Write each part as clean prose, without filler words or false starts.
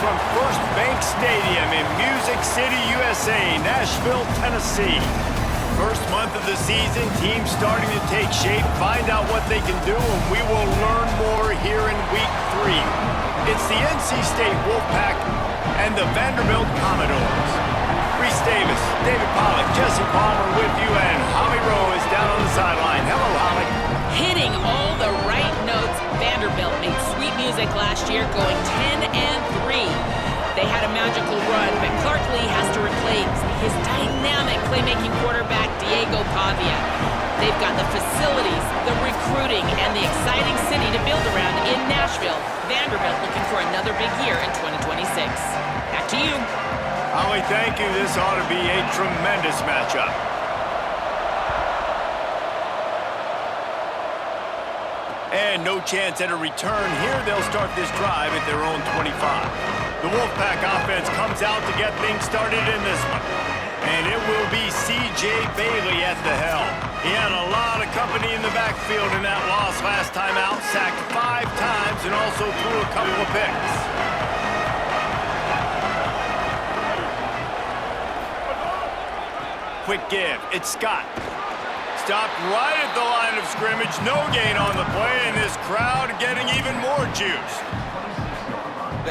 from First Bank Stadium in Music City, USA, Nashville, Tennessee. First month of the season, teams starting to take shape, find out what they can do, and we will learn more here in Week 3. It's the NC State Wolfpack and the Vanderbilt Commodores. Reese Davis, David Pollack, Jesse Palmer with you, and Holly Rowe is down on the sideline. Hello, Holly. Hitting all the right notes, Vanderbilt made sweet music last year, going 10-3. They had a magical run, but Clark Lee has to replace his dynamic playmaking quarterback, Diego Pavia. They've got the facilities, the recruiting, and the exciting city to build around in Nashville. Vanderbilt looking for another big year in 2026. Back to you. Holly, thank you. This ought to be a tremendous matchup. And no chance at a return here. They'll start this drive at their own 25. The Wolfpack offense comes out to get things started in this one. And it will be C.J. Bailey at the helm. He had a lot of company in the backfield in that loss last time out. Sacked 5 times and also threw a couple of picks. Quick give. It's Scott. Stopped right at the line of scrimmage. No gain on the play, and this crowd getting even more juice.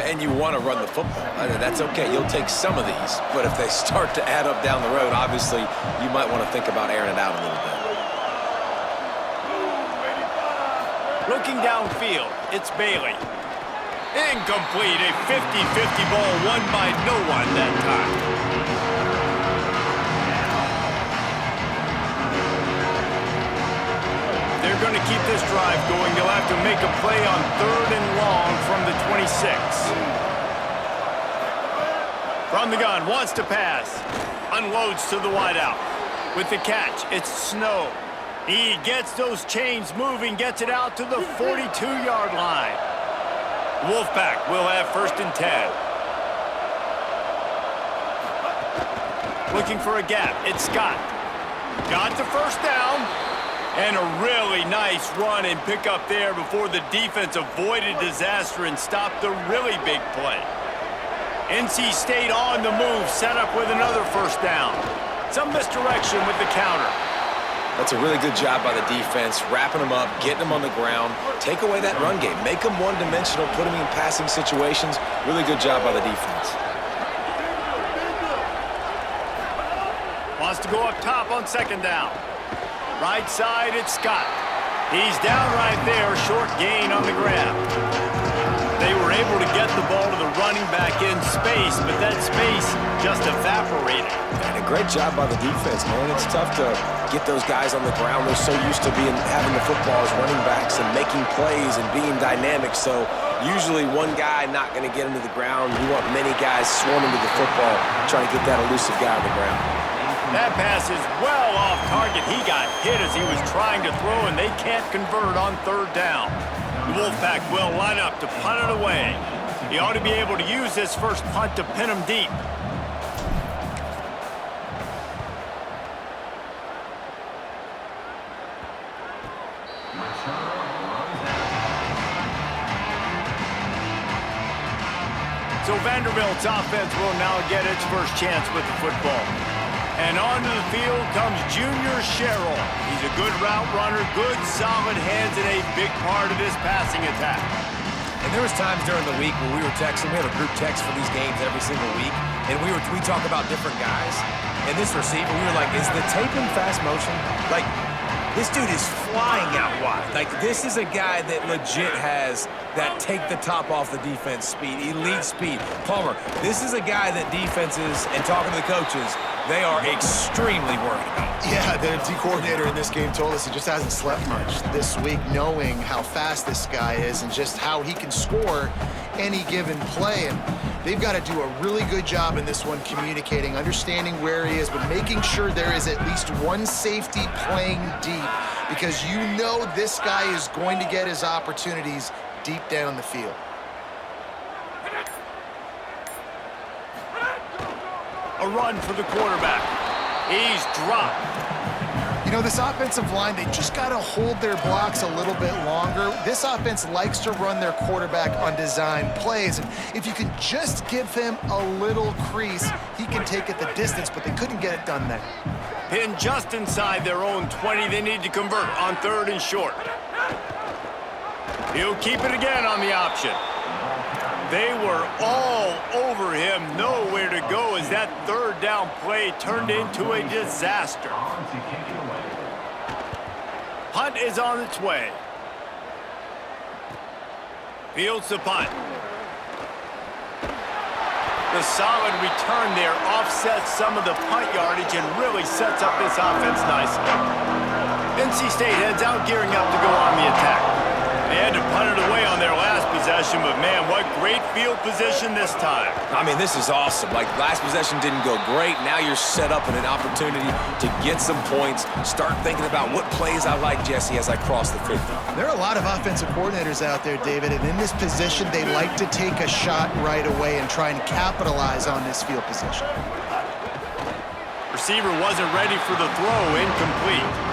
And you want to run the football. That's okay. You'll take some of these. But if they start to add up down the road, obviously, you might want to think about airing it out a little bit. Looking downfield, it's Bailey. Incomplete. A 50-50 ball won by no one that time. They're going to keep this drive going. They'll have to make a play on 3rd and long from the 26. From the gun, wants to pass. Unloads to the wideout. With the catch, it's Snow. He gets those chains moving, gets it out to the 42-yard line. Wolfpack will have 1st and 10. Looking for a gap, it's Scott. Got the first down. And a really nice run and pick up there before the defense avoided disaster and stopped the really big play. NC State on the move, set up with another 1st down. Some misdirection with the counter. That's a really good job by the defense, wrapping them up, getting them on the ground, take away that run game, make them one-dimensional, put them in passing situations. Really good job by the defense. Wants to go up top on 2nd down. Right side, it's Scott. He's down right there, short gain on the grab. They were able to get the ball to the running back in space, but that space just evaporated. And a great job by the defense, man. It's tough to get those guys on the ground. They're so used to having the football as running backs and making plays and being dynamic. So usually one guy not going to get into the ground. You want many guys swarming to the football, trying to get that elusive guy on the ground. That pass is well off target. He got hit as he was trying to throw, and they can't convert on 3rd down. The Wolfpack will line up to punt it away. He ought to be able to use this first punt to pin him deep. So Vanderbilt's offense will now get its first chance with the football. And onto the field comes Junior Sherrill. He's a good route runner, good solid hands, and a big part of this passing attack. And there was times during the week where we were texting. We have a group text for these games every single week, and we talk about different guys. And this receiver, we were like, is the tape in fast motion? Like, this dude is flying out wide. Like, this is a guy that legit has that take the top off the defense speed, elite speed. Palmer, this is a guy that defenses, and talking to the coaches, they are extremely worried about. Yeah, the D coordinator in this game told us he just hasn't slept much this week, knowing how fast this guy is and just how he can score any given play. And they've got to do a really good job in this one communicating, understanding where he is, but making sure there is at least one safety playing deep, because you know this guy is going to get his opportunities deep down the field. A run for the quarterback. He's dropped. You know, this offensive line, they just got to hold their blocks a little bit longer. This offense likes to run their quarterback on design plays. And if you can just give him a little crease, he can take it the distance, but they couldn't get it done there. Pinned just inside their own 20. They need to convert on 3rd and short. He'll keep it again on the option. They were all over him, nowhere to go as that 3rd down play turned into a disaster. Punt is on its way. Fields the punt. The solid return there offsets some of the punt yardage and really sets up this offense nicely. NC State heads out, gearing up to go on the attack. They had to punt it away on their last possession, but man, what great field position this time. I mean, this is awesome. Like, last possession didn't go great. Now you're set up in an opportunity to get some points. Start thinking about what plays I like, Jesse, as I cross the 50. There are a lot of offensive coordinators out there, David, and in this position, they like to take a shot right away and try and capitalize on this field position. Receiver wasn't ready for the throw, incomplete.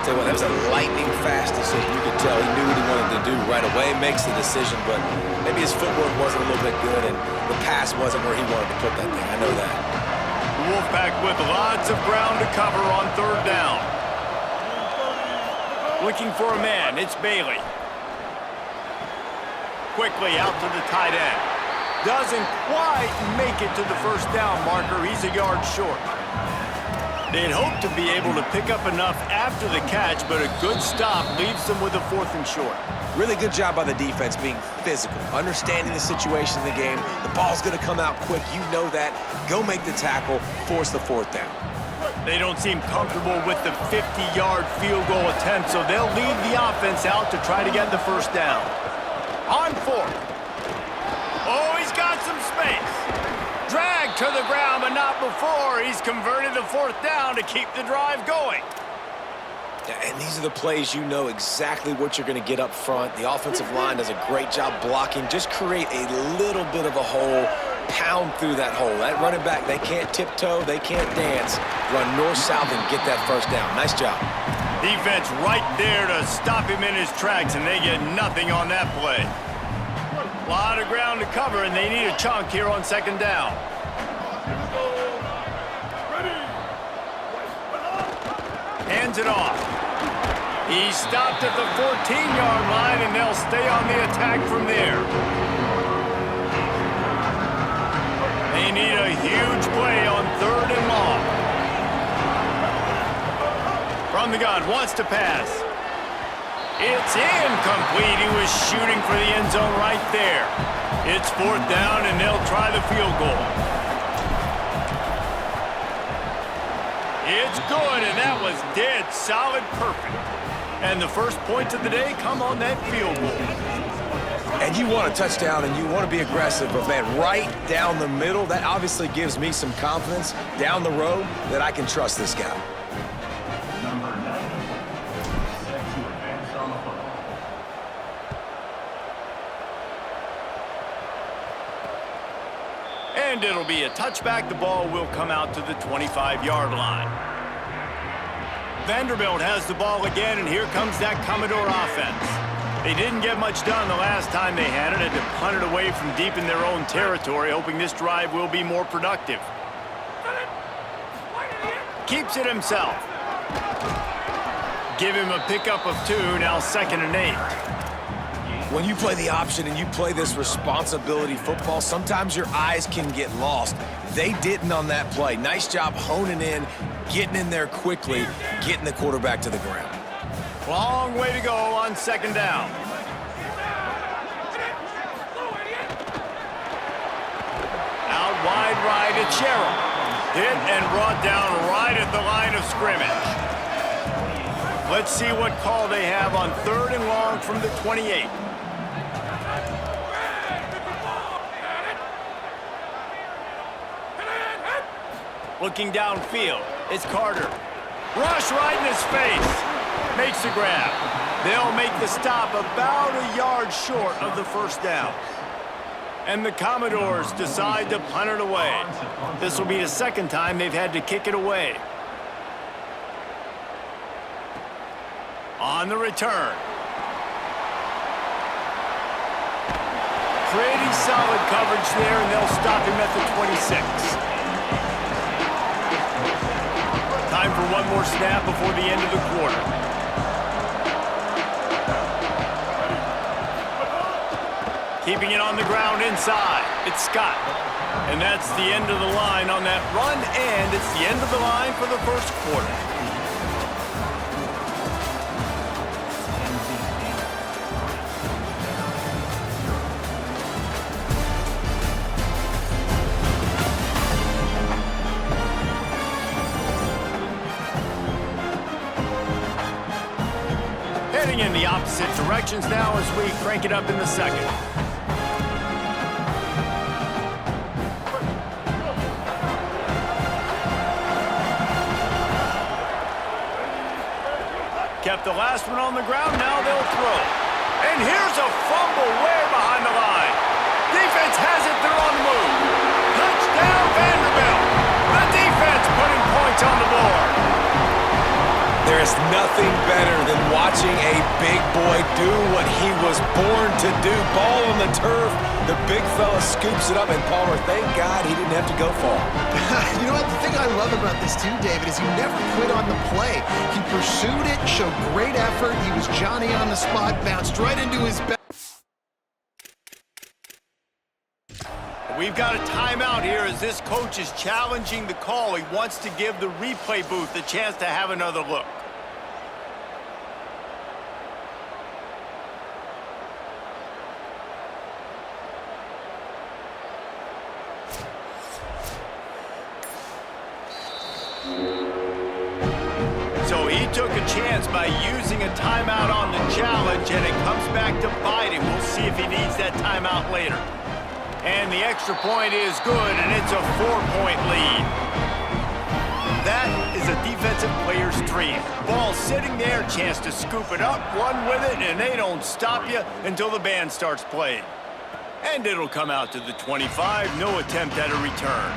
Tell you what, that was a lightning-fast decision. You could tell he knew what he wanted to do right away, makes the decision, but maybe his footwork wasn't a little bit good, and the pass wasn't where he wanted to put that thing. I know that. The Wolfpack with lots of ground to cover on 3rd down. Looking for a man, it's Bailey. Quickly out to the tight end. Doesn't quite make it to the 1st down marker. He's a yard short. They'd hoped to be able to pick up enough after the catch, but a good stop leaves them with a 4th and short. Really good job by the defense being physical, understanding the situation in the game. The ball's going to come out quick. You know that. Go make the tackle, force the 4th down. They don't seem comfortable with the 50-yard field goal attempt, so they'll leave the offense out to try to get the 1st down. On 4th. Oh, he's got some space. Dragged to the ground, but not before. He's converted the 4th down to keep the drive going. And these are the plays you know exactly what you're going to get up front. The offensive line does a great job blocking. Just create a little bit of a hole, pound through that hole. That running back, they can't tiptoe, they can't dance. Run north-south and get that 1st down. Nice job. Defense right there to stop him in his tracks, and they get nothing on that play. A lot of ground to cover, and they need a chunk here on 2nd down. Hands it off. He stopped at the 14-yard line, and they'll stay on the attack from there. They need a huge play on 3rd and long. From the gun, wants to pass. It's incomplete. He was shooting for the end zone right there. It's 4th down, and they'll try the field goal. It's good, and that was dead solid perfect. And the first points of the day come on that field goal. And you want a touchdown, and you want to be aggressive, but, man, right down the middle, that obviously gives me some confidence down the road that I can trust this guy. And it'll be a touchback. The ball will come out to the 25-yard line. Vanderbilt has the ball again, and here comes that Commodore offense. They didn't get much done the last time they had it, and to punt it away from deep in their own territory, hoping this drive will be more productive. Keeps it himself. Give him a pickup of 2, now 2nd and 8. When you play the option and you play this responsibility football, sometimes your eyes can get lost. They didn't on that play. Nice job honing in, getting in there quickly, getting the quarterback to the ground. Long way to go on 2nd down. Out wide right, it's Sherrill. Hit and brought down right at the line of scrimmage. Let's see what call they have on 3rd and long from the 28. Looking downfield, it's Carter. Rush right in his face. Makes the grab. They'll make the stop about a yard short of the 1st down. And the Commodores decide to punt it away. This will be the 2nd time they've had to kick it away. On the return. Pretty solid coverage there, and they'll stop him at the 26. Time for one more snap before the end of the quarter. Keeping it on the ground inside. It's Scott. And that's the end of the line on that run, and it's the end of the line for the first quarter. Heading in the opposite directions now as we crank it up in the second. Kept the last one on the ground, now they'll throw. And here's a fumble way behind the line. Defense has it, they're on the move. Touchdown Vanderbilt. The defense putting points on the board. There is nothing better than watching a big boy do what he was born to do. Ball on the turf, the big fella scoops it up, and Palmer, thank God he didn't have to go far. You know what? The thing I love about this too, David, is he never quit on the play. He pursued it, showed great effort. He was Johnny on the spot, bounced right into his back. We've got a timeout here as this coach is challenging the call. He wants to give the replay booth a chance to have another look. So he took a chance by using a timeout on the challenge, and it comes back to bite him. We'll see if he needs that timeout later. And the extra point is good, and it's a 4-point lead. That is a defensive player's dream. Ball sitting there, chance to scoop it up, run with it, and they don't stop you until the band starts playing. And it'll come out to the 25, no attempt at a return.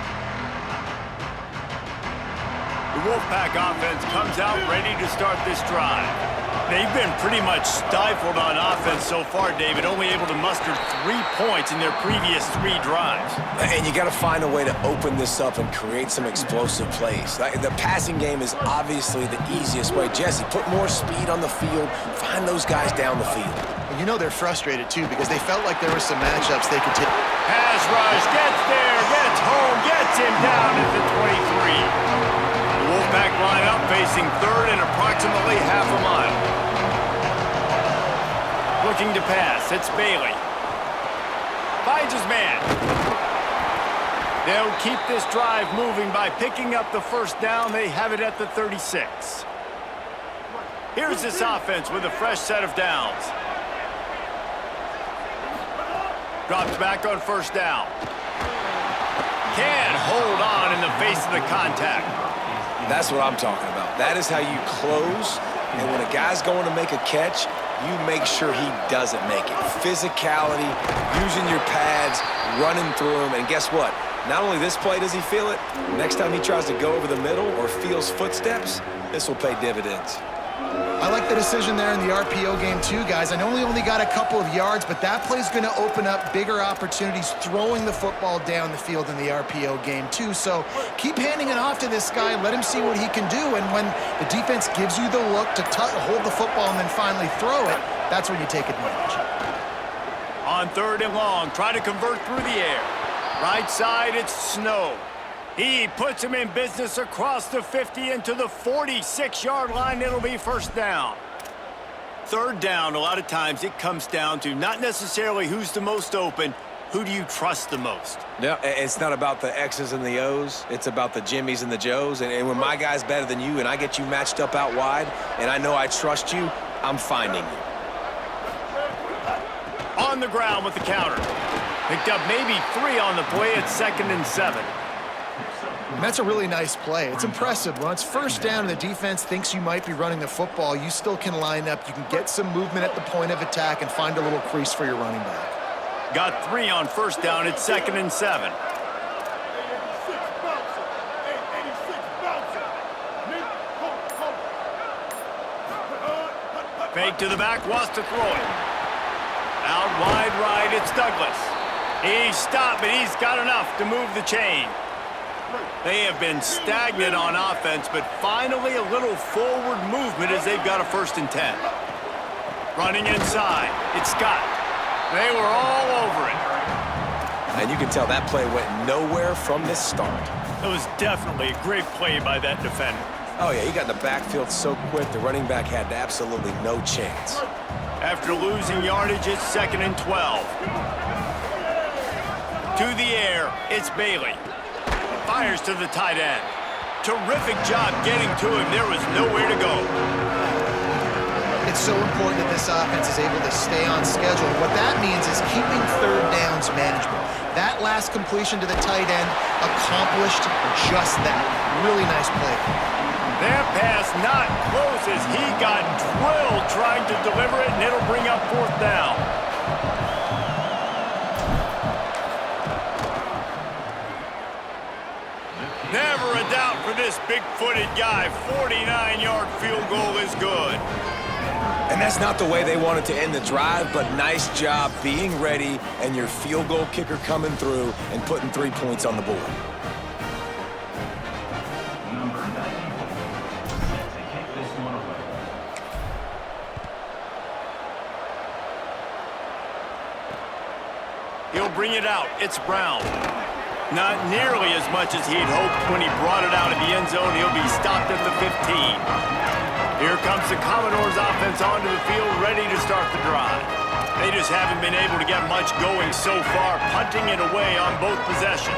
The Wolfpack offense comes out ready to start this drive. They've been pretty much stifled on offense so far, David, only able to muster 3 points in their previous 3 drives. And you got to find a way to open this up and create some explosive plays. The passing game is obviously the easiest way. Jesse, put more speed on the field, find those guys down the field. And you know they're frustrated too because they felt like there were some matchups they could take. Pass rush, gets there, gets home, gets him down at the 23. The Wolfpack lineup facing third and approximately half a mile. Looking to pass, it's Bailey. Finds his man. They'll keep this drive moving by picking up the first down. They have it at the 36. Here's this offense with a fresh set of downs. Drops back on first down. Can't hold on in the face of the contact. That's what I'm talking about. That is how you close, and when a guy's going to make a catch, you make sure he doesn't make it. Physicality, using your pads, running through him, and guess what? Not only this play does he feel it, next time he tries to go over the middle or feels footsteps, this will pay dividends. I like the decision there in the RPO game too, guys. I know he only got a couple of yards, but that play's going to open up bigger opportunities throwing the football down the field in the RPO game too. So keep handing it off to this guy, let him see what he can do, and when the defense gives you the look to hold the football and then finally throw it, that's when you take advantage. On third and long, try to convert through the air. Right side, it's Snow. He puts him in business across the 50 into the 46-yard line. It'll be first down. Third down, a lot of times it comes down to not necessarily who's the most open, who do you trust the most? Yeah, it's not about the X's and the O's. It's about the Jimmies and the Joes. And when my guy's better than you and I get you matched up out wide and I know I trust you, I'm finding you. On the ground with the counter. Picked up maybe 3 on the play at 2nd and 7. And that's a really nice play. It's impressive. When it's first down and the defense thinks you might be running the football, you still can line up. You can get some movement at the point of attack and find a little crease for your running back. Got 3 on first down at 2nd and 7. Fake to the back, wants to throw it. Out wide right, it's Douglas. He stopped, but he's got enough to move the chain. They have been stagnant on offense, but finally a little forward movement as they've got a 1st and 10. Running inside, it's Scott. They were all over it. And you can tell that play went nowhere from this start. It was definitely a great play by that defender. Oh, yeah, he got in the backfield so quick, the running back had absolutely no chance. After losing yardage, it's 2nd and 12. To the air, it's Bailey. Fires to the tight end. Terrific job getting to him. There was nowhere to go. It's so important that this offense is able to stay on schedule. What that means is keeping 3rd downs management. That last completion to the tight end accomplished just that. Really nice play. That pass not close as he got drilled trying to deliver it, and it'll bring up 4th down. Never a doubt for this big-footed guy. 49-yard field goal is good. And that's not the way they wanted to end the drive, but nice job being ready and your field goal kicker coming through and putting 3 points on the board. He'll bring it out. It's Brown. Not nearly as much as he'd hoped when he brought it out of the end zone. He'll be stopped at the 15. Here comes the Commodores offense onto the field, ready to start the drive. They just haven't been able to get much going so far, punting it away on both possessions.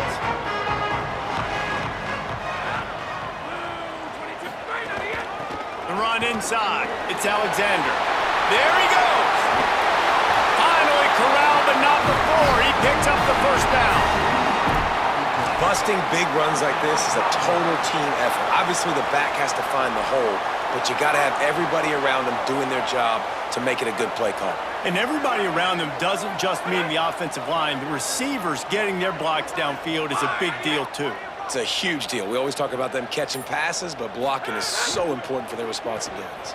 The run inside. It's Alexander. There he goes. Finally corralled, but not before. He picks up the 1st down. Busting big runs like this is a total team effort. Obviously, the back has to find the hole, but you got to have everybody around them doing their job to make it a good play call. And everybody around them doesn't just mean the offensive line. The receivers getting their blocks downfield is a big deal, too. It's a huge deal. We always talk about them catching passes, but blocking is so important for their responsibilities.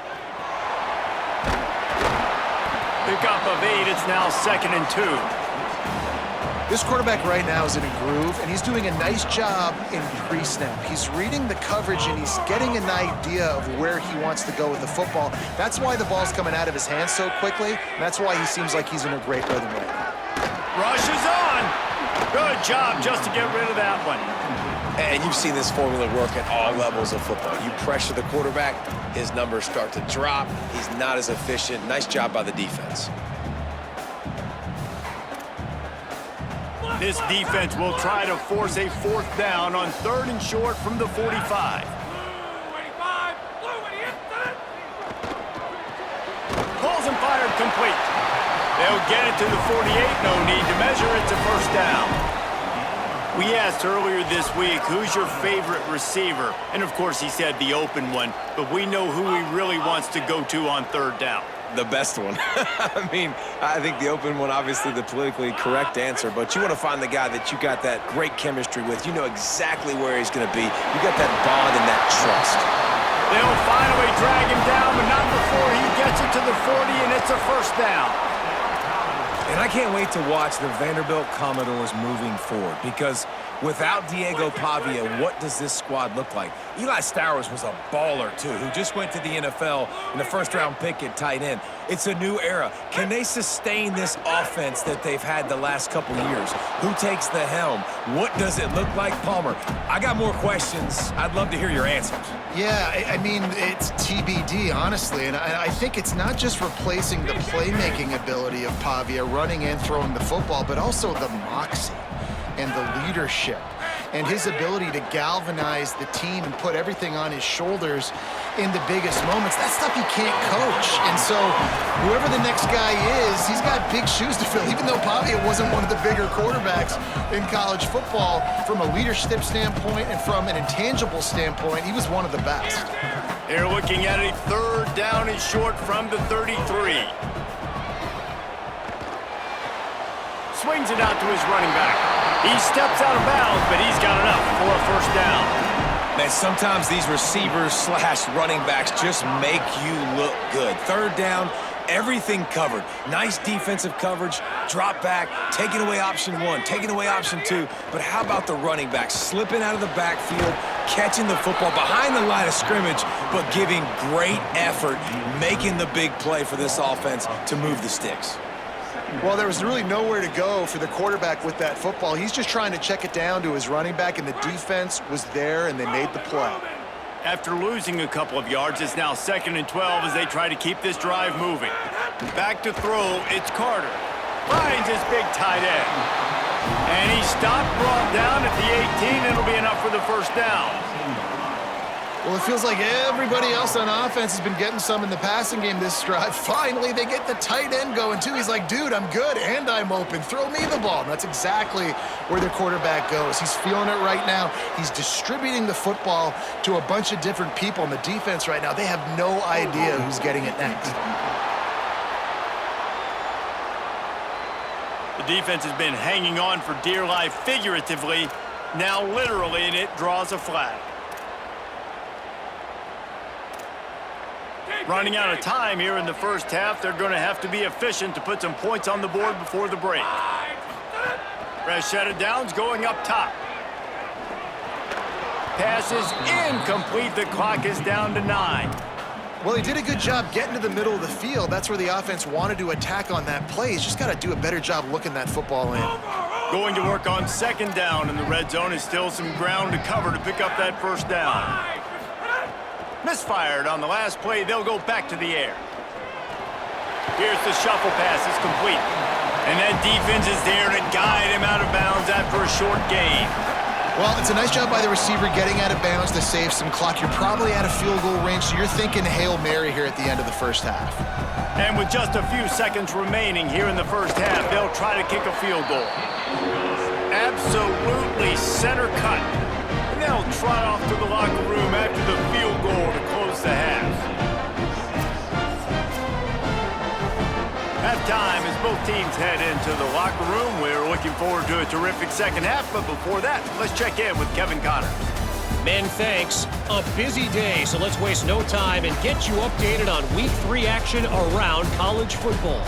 Pickup of 8. It's now 2nd and 2. This quarterback right now is in a groove, and he's doing a nice job in pre-snap. He's reading the coverage, and he's getting an idea of where he wants to go with the football. That's why the ball's coming out of his hands so quickly, and that's why he seems like he's in a great rhythm right now. Rush is on. Good job just to get rid of that one. And you've seen this formula work at all levels of football. You pressure the quarterback, his numbers start to drop. He's not as efficient. Nice job by the defense. This defense will try to force a 4th down on 3rd and short from the 45. Pulls and fired complete. They'll get it to the 48. No need to measure. It's a 1st down. We asked earlier this week, who's your favorite receiver? And, of course, he said the open one. But we know who he really wants to go to on 3rd down. The best one. I mean, I think the open one, obviously the politically correct answer, but you want to find the guy that you got that great chemistry with. You know exactly where he's going to be. You got that bond and that trust. They'll finally drag him down, but not before he gets it to the 40, and it's a 1st down. And I can't wait to watch the Vanderbilt Commodores moving forward, because without Diego Pavia, what does this squad look like? Eli Stowers was a baller, too, who just went to the NFL in the 1st-round pick at tight end. It's a new era. Can they sustain this offense that they've had the last couple years? Who takes the helm? What does it look like? Palmer, I got more questions. I'd love to hear your answers. Yeah, I mean, it's TBD, honestly, and I think it's not just replacing the playmaking ability of Pavia, running and throwing the football, but also the moxie and the leadership and his ability to galvanize the team and put everything on his shoulders in the biggest moments. That's stuff he can't coach. And so whoever the next guy is, he's got big shoes to fill. Even though Pavia wasn't one of the bigger quarterbacks in college football, from a leadership standpoint and from an intangible standpoint, he was one of the best. They're looking at a 3rd down and short from the 33. Swings it out to his running back. He steps out of bounds, but he's got enough for a 1st down. Man, sometimes these receivers slash running backs just make you look good. Third down, everything covered. Nice defensive coverage, drop back, taking away option one, taking away option two. But how about the running back slipping out of the backfield, catching the football behind the line of scrimmage, but giving great effort, making the big play for this offense to move the sticks? Well, there was really nowhere to go for the quarterback with that football. He's just trying to check it down to his running back, and the defense was there, and they made the play. After losing a couple of yards, it's now 2nd and 12 as they try to keep this drive moving. Back to throw, it's Carter. Finds his big tight end. And he stopped, brought down at the 18. It'll be enough for the first down. Well, it feels like everybody else on offense has been getting some in the passing game this drive. Finally, they get the tight end going, too. He's like, dude, I'm good, and I'm open. Throw me the ball. And that's exactly where the quarterback goes. He's feeling it right now. He's distributing the football to a bunch of different people on the defense right now. They have no idea who's getting it next. The defense has been hanging on for dear life figuratively, now literally, and it draws a flag. Running out of time here in the first half. They're going to have to be efficient to put some points on the board before the break. Rashada Downs going up top. Pass is incomplete. The clock is down to 9. Well, he did a good job getting to the middle of the field. That's where the offense wanted to attack on that play. He's just got to do a better job looking that football in. Going to work on 2nd down in the red zone. Is still some ground to cover to pick up that first down. Misfired on the last play. They'll go back to the air. Here's the shuffle pass. It's complete. And that defense is there to guide him out of bounds after a short gain. Well, it's a nice job by the receiver getting out of bounds to save some clock. You're probably out of field goal range, so you're thinking Hail Mary here at the end of the first half. And with just a few seconds remaining here in the first half, they'll try to kick a field goal. Absolutely center cut. And they'll trot off to the locker room after the field goal to close the half. Halftime as both teams head into the locker room. We're looking forward to a terrific second half, but before that, let's check in with Kevin Connors. Men, thanks. A busy day, so let's waste no time and get you updated on Week 3 action around college football.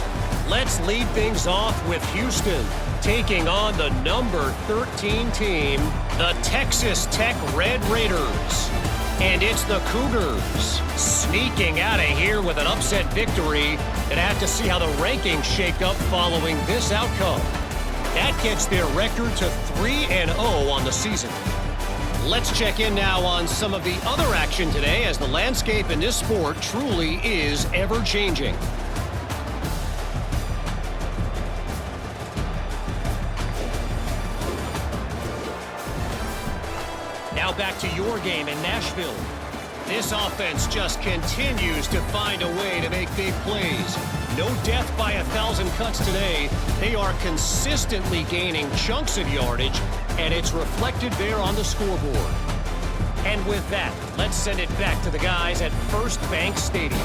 Let's lead things off with Houston, taking on the number 13 team, the Texas Tech Red Raiders. And it's the Cougars sneaking out of here with an upset victory. And have to see how the rankings shake up following this outcome. That gets their record to 3-0 on the season. Let's check in now on some of the other action today, as the landscape in this sport truly is ever-changing. Now back to your game in Nashville. This offense just continues to find a way to make big plays. No death by 1,000 cuts today. They are consistently gaining chunks of yardage, and it's reflected there on the scoreboard. And with that, let's send it back to the guys at First Bank Stadium.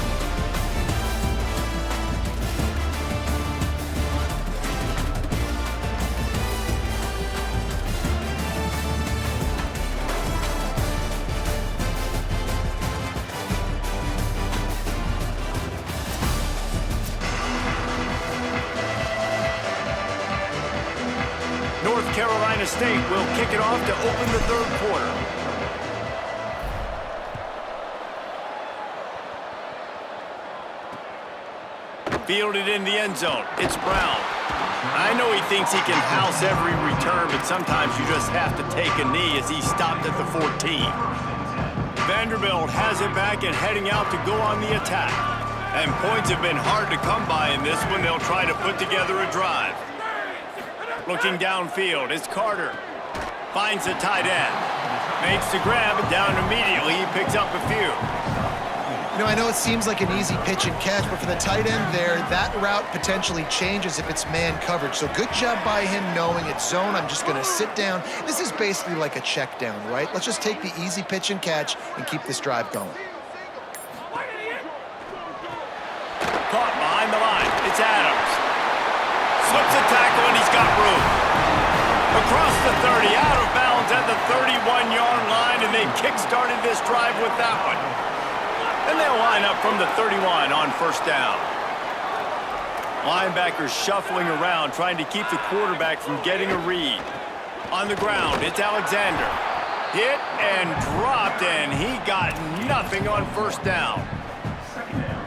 North Carolina State will kick it off to open the third quarter. Fielded in the end zone. It's Brown. I know he thinks he can house every return, but sometimes you just have to take a knee as he stopped at the 14. Vanderbilt has it back and heading out to go on the attack. And points have been hard to come by in this one. They'll try to put together a drive. Looking downfield, it's Carter. Finds the tight end. Makes the grab and down immediately. He picks up a few. You know, I know it seems like an easy pitch and catch, but for the tight end there, that route potentially changes if it's man coverage. So good job by him knowing it's zone. I'm just going to sit down. This is basically like a check down, right? Let's just take the easy pitch and catch and keep this drive going. Caught behind the line. It's Adams. Slips a tackle and he's got room. Across the 30, out of bounds at the 31-yard line, and they kick-started this drive with that one. And they'll line up from the 31 on first down. Linebackers shuffling around, trying to keep the quarterback from getting a read. On the ground, it's Alexander. Hit and dropped, and he got nothing on first down.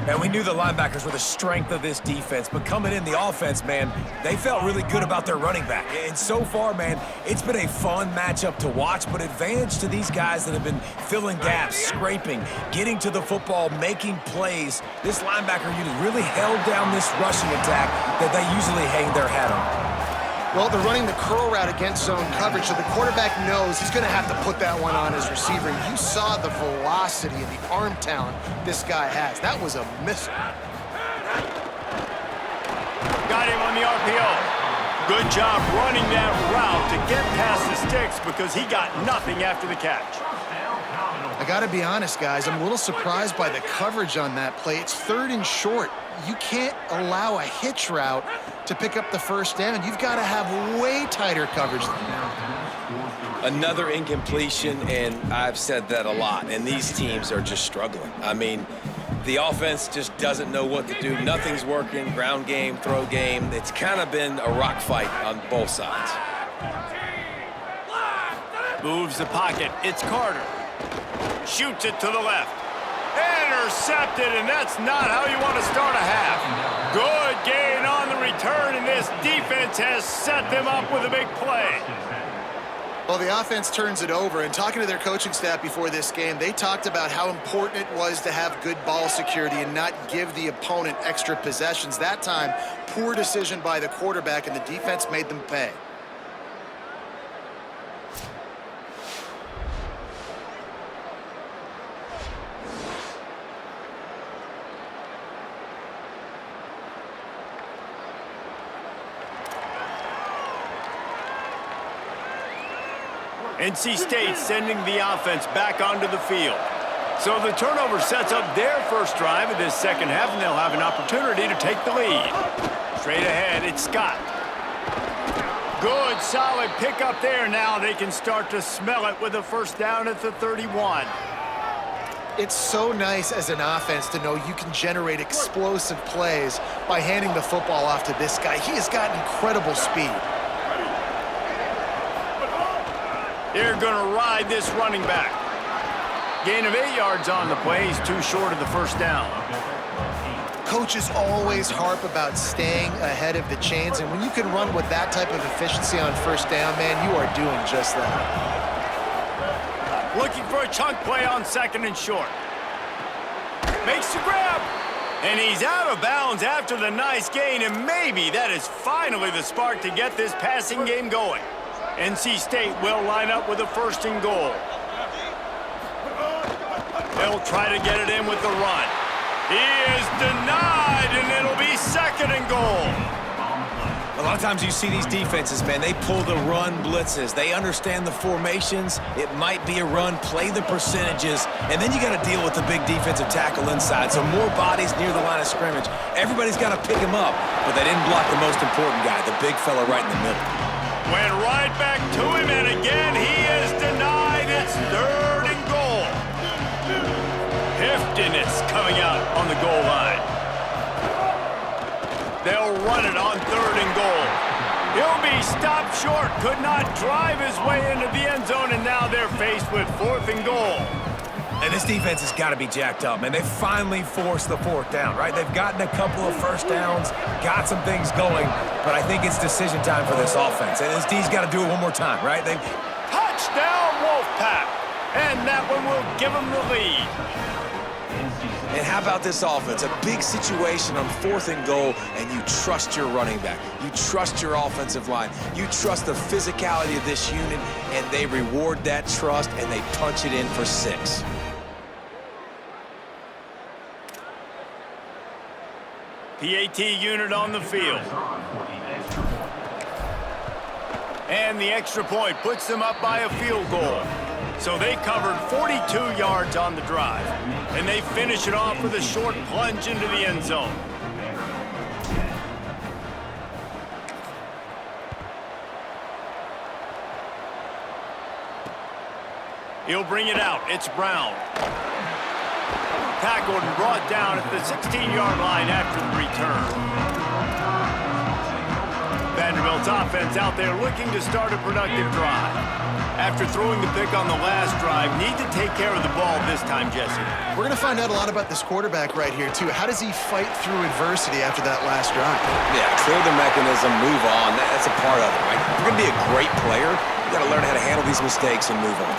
And we knew the linebackers were the strength of this defense, but coming in the offense, man, they felt really good about their running back. And so far, man, it's been a fun matchup to watch, but advantage to these guys that have been filling gaps, scraping, getting to the football, making plays. This linebacker unit really held down this rushing attack that they usually hang their hat on. Well, they're running the curl route against zone coverage, so the quarterback knows he's going to have to put that one on his receiver. And you saw the velocity and the arm talent this guy has. That was a missile. Got him on the RPO. Good job running that route to get past the sticks because he got nothing after the catch. I got to be honest, guys. I'm a little surprised by the coverage on that play. It's 3rd and short. You can't allow a hitch route to pick up the first down. You've got to have way tighter coverage than that. Another incompletion, and I've said that a lot, and these teams are just struggling. I mean, the offense just doesn't know what to do. Nothing's working, ground game, throw game. It's kind of been a rock fight on both sides. Moves the pocket. It's Carter. Shoots it to the left. Intercepted, and that's not how you want to start a half. Good gain on the return, and this defense has set them up with a big play. Well, the offense turns it over, and talking to their coaching staff before this game, they talked about how important it was to have good ball security and not give the opponent extra possessions. That time, poor decision by the quarterback, and the defense made them pay. NC State sending the offense back onto the field. So the turnover sets up their first drive of this second half, and they'll have an opportunity to take the lead. Straight ahead, it's Scott. Good, solid pickup there. Now they can start to smell it with a first down at the 31. It's so nice as an offense to know you can generate explosive plays by handing the football off to this guy. He has got incredible speed. They're going to ride this running back. Gain of 8 yards on the play. He's too short of the first down. Coaches always harp about staying ahead of the chains, and when you can run with that type of efficiency on first down, man, you are doing just that. Looking for a chunk play on 2nd and short. Makes the grab. And he's out of bounds after the nice gain, and maybe that is finally the spark to get this passing game going. NC State will line up with a 1st and goal. They'll try to get it in with the run. He is denied, and it'll be 2nd and goal. A lot of times you see these defenses, man, they pull the run blitzes. They understand the formations. It might be a run, play the percentages, and then you got to deal with the big defensive tackle inside. So more bodies near the line of scrimmage. Everybody's got to pick him up, but they didn't block the most important guy, the big fella right in the middle. Went right back to him, and again he is denied. It's 3rd and goal. Heftiness coming out on the goal line. They'll run it on 3rd and goal. He'll be stopped short. Could not drive his way into the end zone, and now they're faced with 4th and goal. And this defense has got to be jacked up, man. They finally forced the 4th down, right? They've gotten a couple of first downs, got some things going, but I think it's decision time for this offense. And this D's got to do it one more time, right? Touchdown, Wolfpack! And that one will give them the lead. And how about this offense? A big situation on 4th and goal, and you trust your running back. You trust your offensive line. You trust the physicality of this unit, and they reward that trust, and they punch it in for 6. PAT unit on the field. And the extra point puts them up by a field goal. So they covered 42 yards on the drive. And they finish it off with a short plunge into the end zone. He'll bring it out. It's Brown. Tackled and brought down at the 16-yard line after the return. Vanderbilt's offense out there looking to start a productive drive. After throwing the pick on the last drive, need to take care of the ball this time, Jesse. We're going to find out a lot about this quarterback right here, too. How does he fight through adversity after that last drive? Yeah, clear the mechanism, move on. That's a part of it, right? If you're going to be a great player, you got to learn how to handle these mistakes and move on.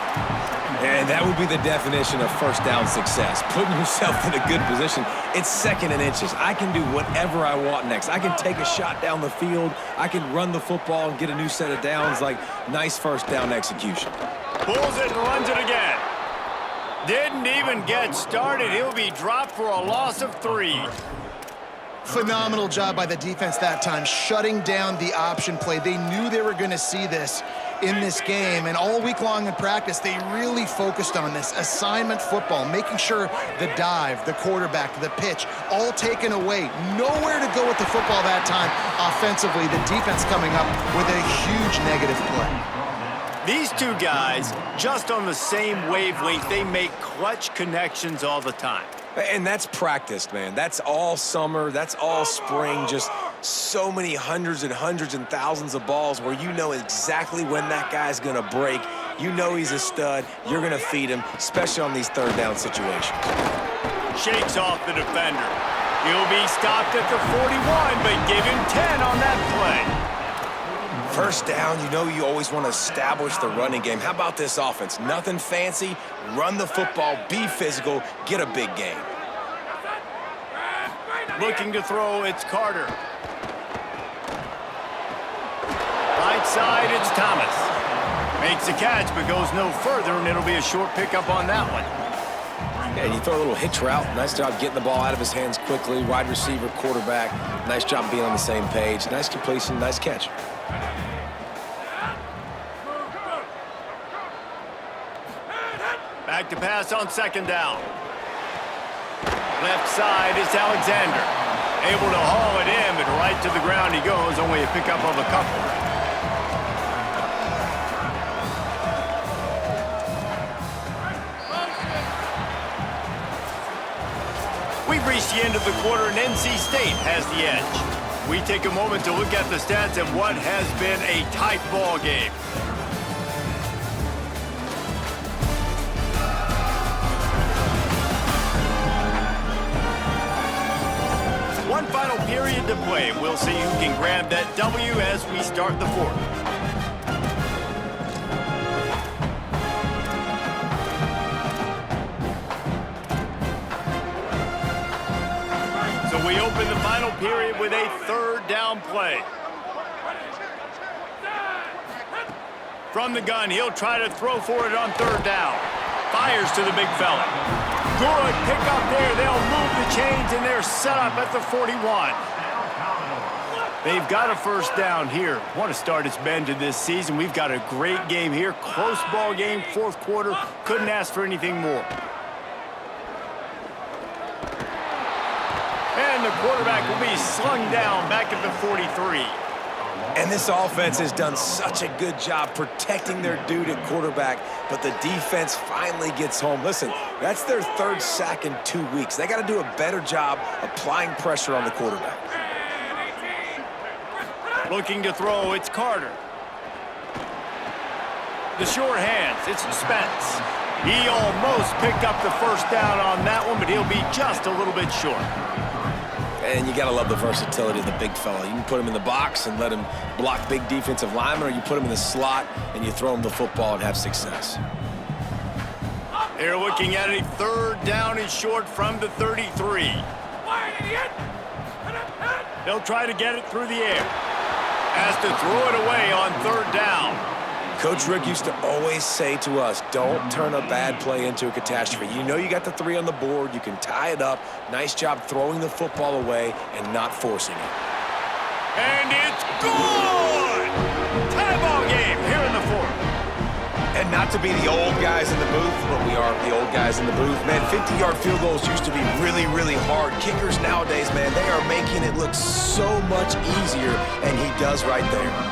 And that would be the definition of first down success, putting yourself in a good position. It's second and inches. I can do whatever I want next. I can take a shot down the field. I can run the football and get a new set of downs. Like, nice first down execution. Pulls it and runs it again. Didn't even get started. He'll be dropped for a loss of 3. Phenomenal job by the defense that time, shutting down the option play. They knew they were going to see this in this game, and all week long in practice, they really focused on this assignment football, making sure the dive, the quarterback, the pitch, all taken away. Nowhere to go with the football that time offensively. The defense coming up with a huge negative play. These two guys, just on the same wavelength, they make clutch connections all the time. And that's practiced, man. That's all summer. That's all spring. Just so many hundreds and thousands of balls where you know exactly when that guy's going to break. You know he's a stud. You're going to feed him, especially on these third down situations. Shakes off the defender. He'll be stopped at the 41, but give him 10 on that play. First down, you know you always want to establish the running game. How about this offense? Nothing fancy. Run the football, be physical, get a big gain. Looking to throw, it's Carter. Right side, it's Thomas. Makes the catch, but goes no further, and it'll be a short pickup on that one. Yeah, you throw a little hitch route. Nice job getting the ball out of his hands quickly. Wide receiver, quarterback. Nice job being on the same page. Nice completion, nice catch. Back to pass on second down. Left side is Alexander. Able to haul it in, but right to the ground he goes. Only a pickup of a couple. We've reached the end of the quarter, and NC State has the edge. We take a moment to look at the stats of what has been a tight ball game. One final period to play. We'll see who can grab that W as we start the fourth. So we open the final period with a third down play. From the gun, he'll try to throw for it on third down. Fires to the big fella. Good pickup there. They'll move the chains, and they're set up at the 41. They've got a first down here. Want to start its bend to this season. We've got a great game here. Close ball game, fourth quarter. Couldn't ask for anything more. And the quarterback will be slung down back at the 43. And this offense has done such a good job protecting their dude at quarterback, but the defense finally gets home. Listen, that's their third sack in 2 weeks. They got to do a better job applying pressure on the quarterback. Looking to throw, it's Carter. The short hands, it's Spence. He almost picked up the first down on that one, but he'll be just a little bit short. And you got to love the versatility of the big fella. You can put him in the box and let him block big defensive linemen, or you put him in the slot and you throw him the football and have success. They're looking at a third down and short from the 33. They'll try to get it through the air. Has to throw it away on third down. Coach Rick used to always say to us, don't turn a bad play into a catastrophe. You know you got the 3 on the board. You can tie it up. Nice job throwing the football away and not forcing it. And it's good! Tie ball game here in the fourth. And not to be the old guys in the booth, but we are the old guys in the booth. Man, 50-yard field goals used to be really, really hard. Kickers nowadays, man, they are making it look so much easier, and he does right there.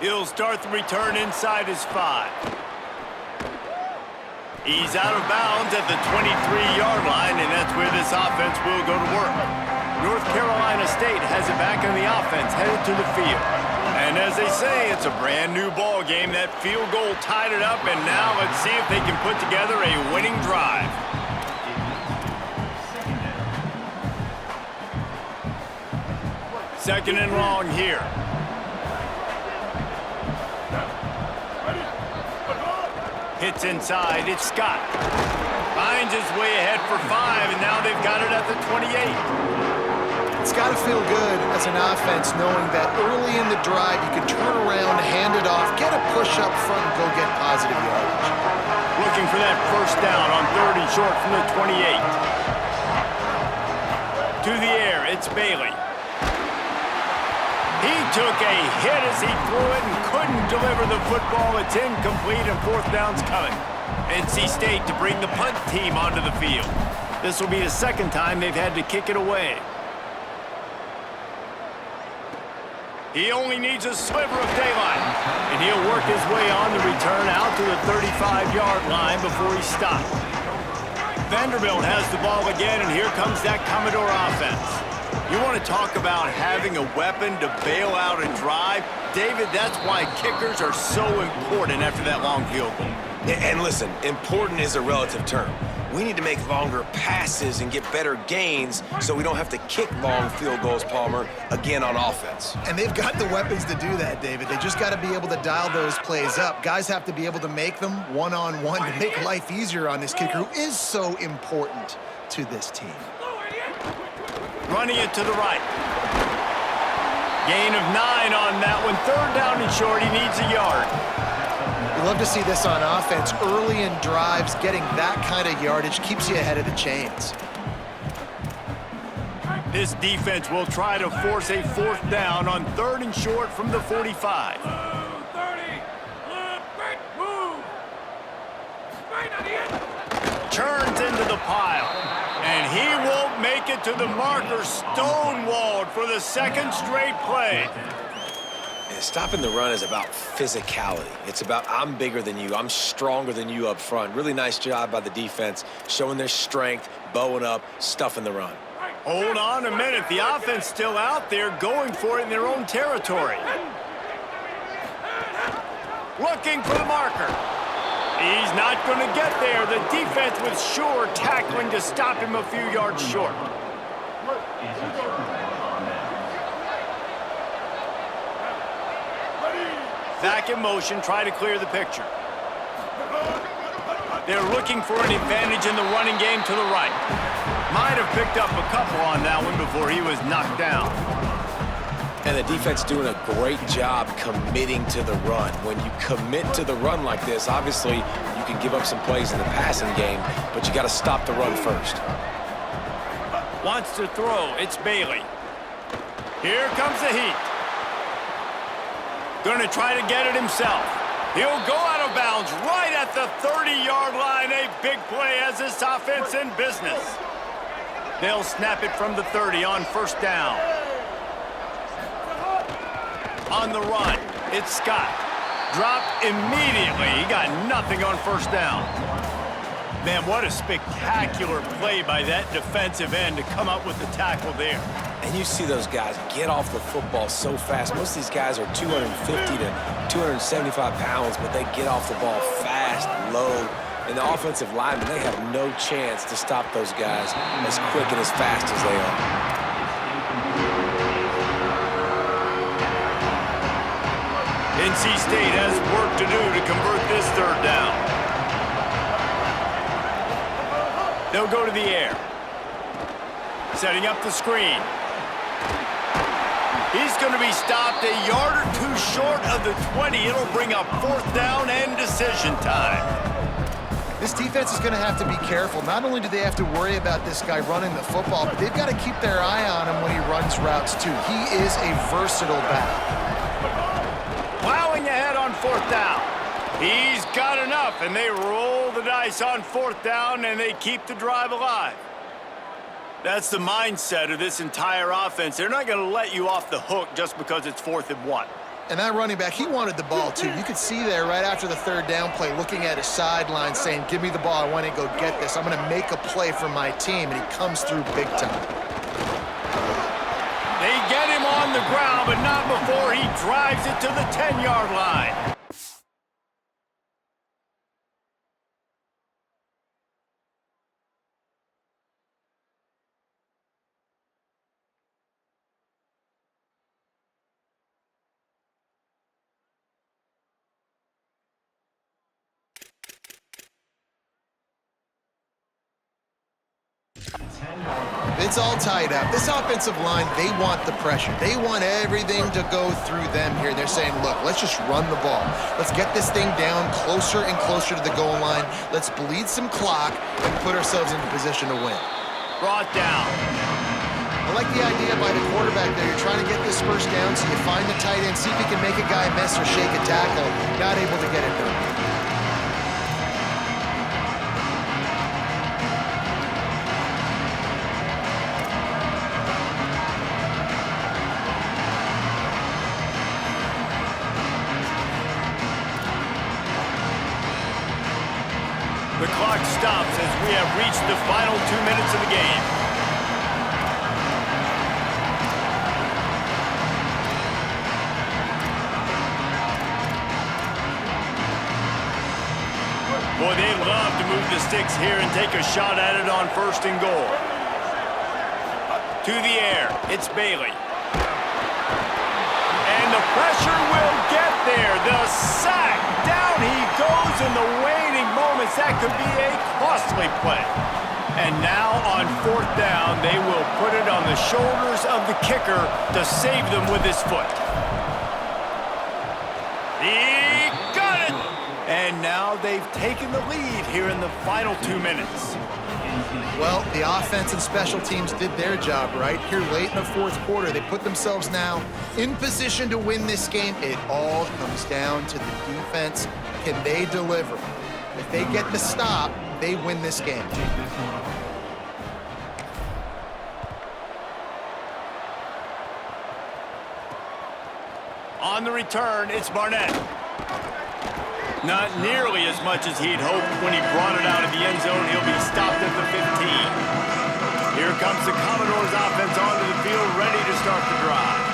He'll start the return inside his 5. He's out of bounds at the 23-yard line, and that's where this offense will go to work. North Carolina State has it back on the offense, headed to the field. And as they say, it's a brand new ball game. That field goal tied it up, and now let's see if they can put together a winning drive. Second and long here. Hits inside, it's Scott. Finds his way ahead for 5, and now they've got it at the 28. It's got to feel good as an offense knowing that early in the drive you can turn around, hand it off, get a push up front, and go get positive yardage. Looking for that first down on 3rd and short from the 28. To the air, it's Bailey. He took a hit as he threw it and couldn't deliver the football. It's incomplete and 4th down's coming. NC State to bring the punt team onto the field. This will be the 2nd time they've had to kick it away. He only needs a sliver of daylight, and he'll work his way on the return out to the 35-yard line before he's stopped. Vanderbilt has the ball again, and here comes that Commodore offense. You want to talk about having a weapon to bail out a drive? David, that's why kickers are so important after that long field goal. And listen, important is a relative term. We need to make longer passes and get better gains so we don't have to kick long field goals, Palmer, again on offense. And they've got the weapons to do that, David. They just got to be able to dial those plays up. Guys have to be able to make them one-on-one to make life easier on this kicker who is so important to this team. Running it to the right. Gain of 9 on that one. 3rd down and short. He needs a yard. We love to see this on offense. Early in drives, getting that kind of yardage keeps you ahead of the chains. This defense will try to force a 4th down on 3rd and short from the 45. Turns into the pile. And he won't make it to the marker, stonewalled for the 2nd straight play. And stopping the run is about physicality. It's about I'm bigger than you, I'm stronger than you up front. Really nice job by the defense, showing their strength, bowing up, stuffing the run. Hold on a minute, the offense still out there going for it in their own territory. Looking for the marker. He's not going to get there. The defense with sure tackling to stop him a few yards short. Back in motion, try to clear the picture. They're looking for an advantage in the running game to the right. Might have picked up a couple on that one before he was knocked down. And the defense doing a great job committing to the run. When you commit to the run like this, obviously you can give up some plays in the passing game, but you got to stop the run first. Wants to throw, it's Bailey. Here comes the heat. Gonna try to get it himself. He'll go out of bounds right at the 30-yard line. A big play as this offense in business. They'll snap it from the 30 on 1st down. On the run, it's Scott. Dropped immediately. He got nothing on 1st down. Man, what a spectacular play by that defensive end to come up with the tackle there. And you see those guys get off the football so fast. Most of these guys are 250 to 275 pounds, but they get off the ball fast, low. And the offensive linemen, they have no chance to stop those guys as quick and as fast as they are. NC State has work to do to convert this 3rd down. They'll go to the air. Setting up the screen. He's going to be stopped a yard or 2 short of the 20. It'll bring up 4th down and decision time. This defense is going to have to be careful. Not only do they have to worry about this guy running the football, but they've got to keep their eye on him when he runs routes too. He is a versatile back. Plowing ahead on 4th down. He's got enough, and they roll the dice on 4th down, and they keep the drive alive. That's the mindset of this entire offense. They're not going to let you off the hook just because it's 4th and 1. And that running back, he wanted the ball too. You could see there right after the third down play, looking at his sideline saying, give me the ball, I want to go get this. I'm going to make a play for my team, and he comes through big time. They get him on the ground, but not before he drives it to the 10-yard line. It's all tied up. This offensive line, they want the pressure. They want everything to go through them here. They're saying, look, let's just run the ball. Let's get this thing down closer and closer to the goal line. Let's bleed some clock and put ourselves into position to win. Brought down. I like the idea by the quarterback there. You're trying to get this first down, so you find the tight end, see if you can make a guy miss or shake a tackle. Not able to get it done. The clock stops as we have reached the final 2 minutes of the game. Boy, they love to move the sticks here and take a shot at it on first and goal. To the air, it's Bailey. And the pressure will get there. The sack. Down he goes in the waning moments. That could be a costly play. And now on fourth down, they will put it on the shoulders of the kicker to save them with his foot. He got it! And now they've taken the lead here in the final 2 minutes. Well, the offense and special teams did their job, right? Here late in the fourth quarter, they put themselves now in position to win this game. It all comes down to the defense. Can they deliver? If they get the stop, they win this game. On the return, it's Barnett. Not nearly as much as he'd hoped when he brought it out of the end zone. He'll be stopped at the 15. Here comes the Commodores offense onto the field, ready to start the drive.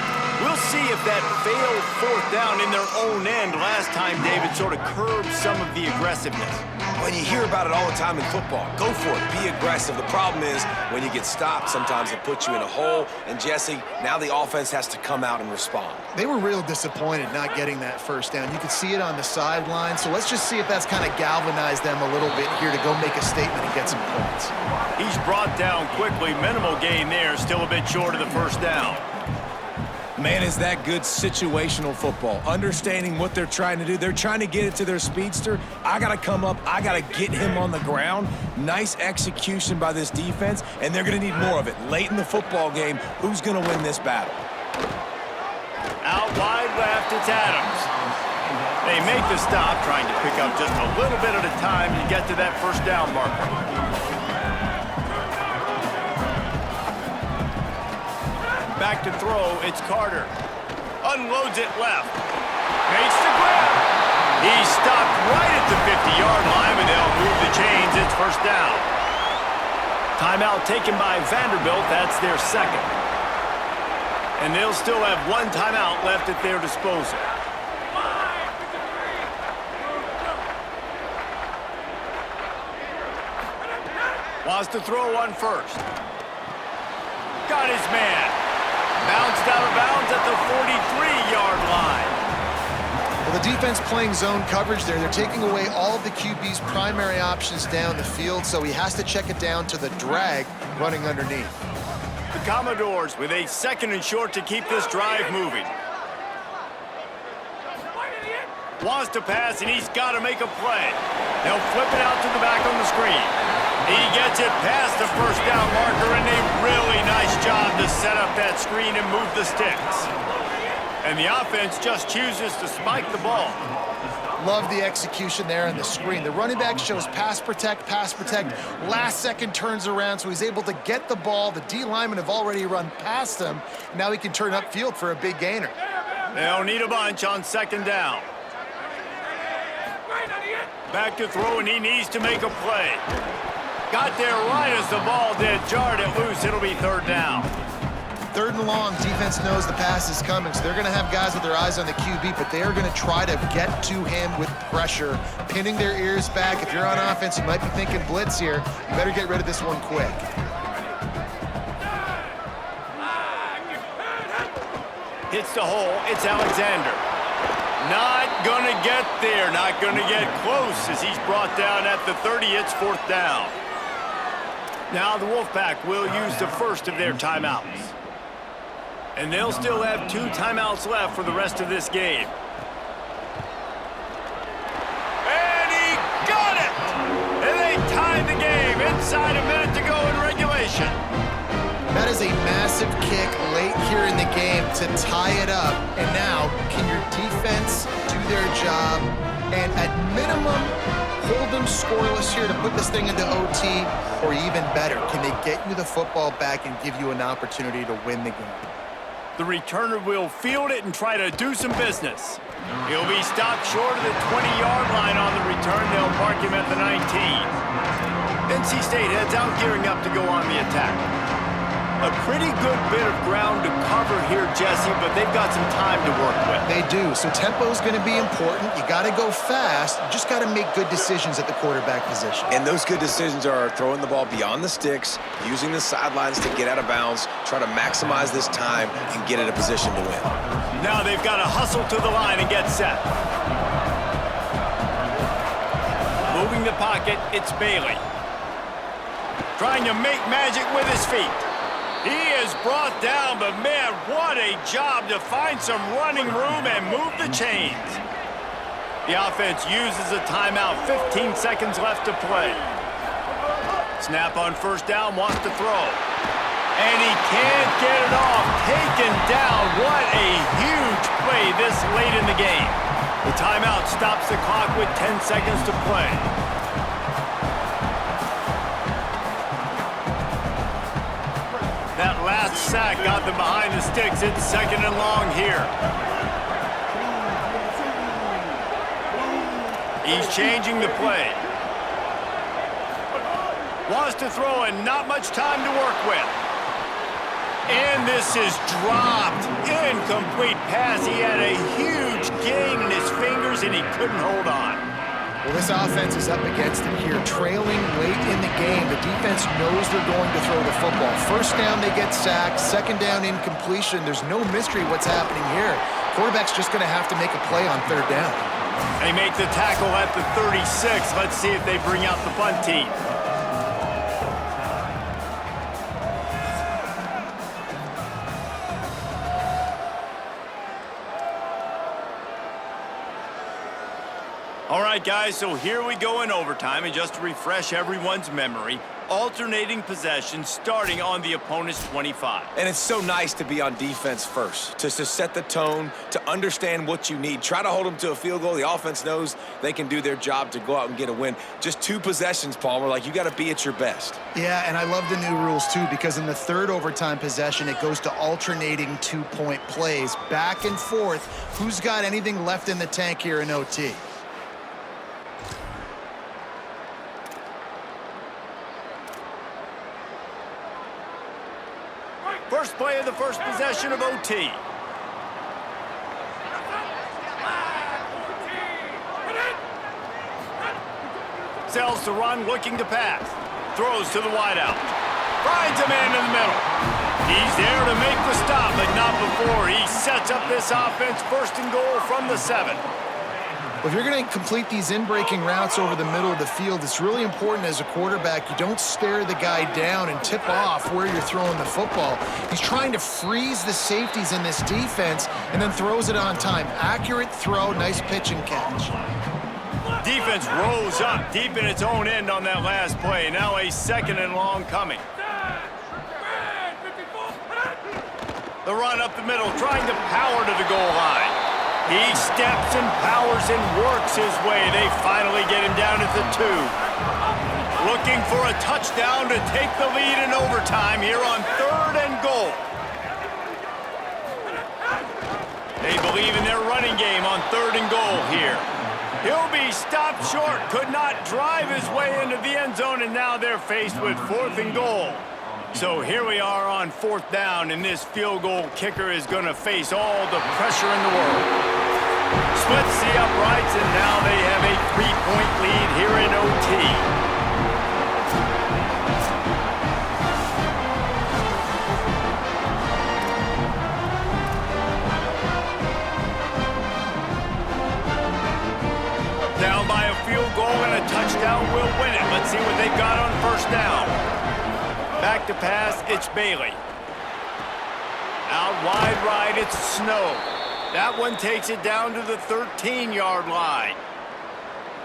We'll see if that failed fourth down in their own end last time, David, sort of curbed some of the aggressiveness. When you hear about it all the time in football, go for it, be aggressive. The problem is when you get stopped, sometimes it puts you in a hole. And Jesse, now the offense has to come out and respond. They were real disappointed not getting that first down. You could see it on the sideline. So let's just see if that's kind of galvanized them a little bit here to go make a statement and get some points. He's brought down quickly. Minimal gain there, still a bit short of the first down. Man, is that good situational football. Understanding what they're trying to do. They're trying to get it to their speedster. I got to come up. I got to get him on the ground. Nice execution by this defense, and they're going to need more of it. Late in the football game, who's going to win this battle? Out wide left, it's Adams. They make the stop, trying to pick up just a little bit at a time to get to that first down marker. Back to throw, it's Carter. Unloads it left. Makes the grab. He's stopped right at the 50-yard line, and they'll move the chains. It's first down. Timeout taken by Vanderbilt. That's their second. And they'll still have one timeout left at their disposal. Wants to throw on first. Got his man. Bounced out of bounds at the 43-yard line. Well, the defense playing zone coverage there. They're taking away all of the QB's primary options down the field, so he has to check it down to the drag running underneath. The Commodores with a second and short to keep this drive moving. Wants to pass, and he's got to make a play. They'll flip it out to the back on the screen. He gets it past the first down marker, and a really nice job to set up that screen and move the sticks. And the offense just chooses to spike the ball. Love the execution there on the screen. The running back shows pass protect, last second turns around, so he's able to get the ball. The D linemen have already run past him. Now he can turn upfield for a big gainer. They'll need a bunch on second down. Back to throw, and he needs to make a play. Got there right as the ball did. Jarred it loose. It'll be third down. Third and long, defense knows the pass is coming, so they're going to have guys with their eyes on the QB, but they are going to try to get to him with pressure, pinning their ears back. If you're on offense, you might be thinking blitz here. You better get rid of this one quick. Hits the hole. It's Alexander. Not going to get there. Not going to get close as he's brought down at the 30. It's fourth down. Now the Wolfpack will use the first of their timeouts. And they'll still have 2 timeouts left for the rest of this game. And he got it! And they tied the game inside a minute to go in regulation. That is a massive kick late here in the game to tie it up. And now, can your defense do their job and at minimum hold them scoreless here to put this thing into OT? Or even better, can they get you the football back and give you an opportunity to win the game? The returner will field it and try to do some business. He'll be stopped short of the 20-yard line on the return. They'll mark him at the 19. NC State heads out, gearing up to go on the attack. A pretty good bit of ground to cover here, Jesse, but they've got some time to work with. They do, so tempo is going to be important. You got to go fast. You just got to make good decisions at the quarterback position. And those good decisions are throwing the ball beyond the sticks, using the sidelines to get out of bounds, try to maximize this time and get in a position to win. Now they've got to hustle to the line and get set. Moving the pocket, it's Bailey. Trying to make magic with his feet. He is brought down, but man, what a job to find some running room and move the chains. The offense uses a timeout, 15 seconds left to play. Snap on first down, wants to throw. And he can't get it off. Taken down. What a huge play this late in the game. The timeout stops the clock with 10 seconds to play. That last sack got them behind the sticks. It's second and long here. He's changing the play. Wants to throw and not much time to work with. And this is dropped. Incomplete pass. He had a huge gain in his fingers and he couldn't hold on. Well, this offense is up against it here, trailing late in the game. The defense knows they're going to throw the football. First down, they get sacked. Second down, incompletion. There's no mystery what's happening here. Quarterback's just going to have to make a play on third down. They make the tackle at the 36. Let's see if they bring out the punt team. All right, guys, so here we go in overtime, and just to refresh everyone's memory, alternating possession starting on the opponent's 25. And it's so nice to be on defense first, to set the tone, to understand what you need. Try to hold them to a field goal. The offense knows they can do their job to go out and get a win. Just 2 possessions, Palmer. Like, you got to be at your best. Yeah, and I love the new rules, too, because in the third overtime possession, it goes to alternating 2-point plays, back and forth. Who's got anything left in the tank here in OT? First play of the first possession of OT. Sells to run, looking to pass. Throws to the wideout. Finds a man in the middle. He's there to make the stop, but not before. He sets up this offense, first and goal from the 7. Well, if you're going to complete these in-breaking routes over the middle of the field, it's really important as a quarterback you don't stare the guy down and tip off where you're throwing the football. He's trying to freeze the safeties in this defense and then throws it on time. Accurate throw, nice pitch and catch. Defense rose up deep in its own end on that last play. Now a second and long coming. The run up the middle, trying to power to the goal line. He steps and powers and works his way. They finally get him down at the 2. Looking for a touchdown to take the lead in overtime here on 3rd and goal. They believe in their running game on 3rd and goal here. He'll be stopped short, could not drive his way into the end zone, and now they're faced with 4th and goal. So here we are on 4th down, and this field goal kicker is going to face all the pressure in the world. Splits the uprights, and now they have a 3-point lead here in OT. Down by a field goal and a touchdown will win it. Let's see what they've got on 1st down. Back to pass, it's Bailey. Out wide right, it's Snow. That one takes it down to the 13-yard line.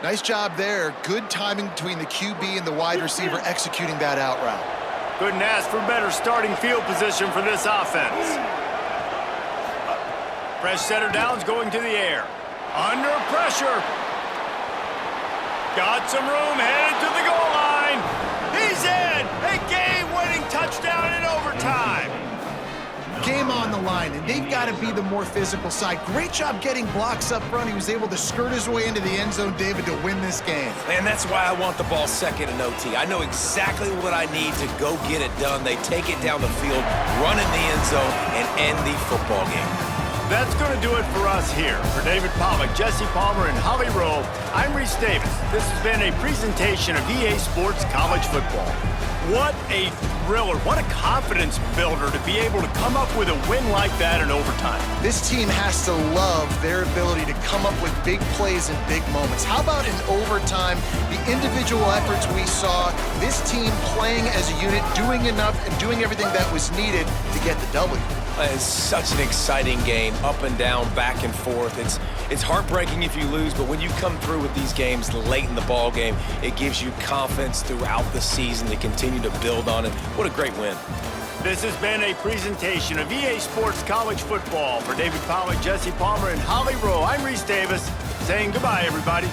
Nice job there. Good timing between the QB and the wide receiver executing that out route. Couldn't ask for better starting field position for this offense. Fresh setter downs going to the air. Under pressure. Got some room, headed to the goal line. He's in! A game-winning touchdown in overtime. Game on the line, and they've got to be the more physical side. Great job getting blocks up front. He was able to skirt his way into the end zone, David, to win this game. And that's why I want the ball second in OT. I know exactly what I need to go get it done. They take it down the field, run in the end zone, and end the football game. That's going to do it for us here. For David Pollack, Jesse Palmer, and Holly Rowe, I'm Reese Davis. This has been a presentation of EA Sports College Football. What a thriller. What a confidence builder to be able to come up with a win like that in overtime. This team has to love their ability to come up with big plays and big moments. How about in overtime, the individual efforts we saw, this team playing as a unit, doing enough and doing everything that was needed to get the W. It's such an exciting game, up and down, back and forth. It's heartbreaking if you lose, but when you come through with these games late in the ball game, it gives you confidence throughout the season to continue to build on it. What a great win. This has been a presentation of EA Sports College Football. For David Pollack, Jesse Palmer, and Holly Rowe, I'm Reese Davis, saying goodbye, everybody.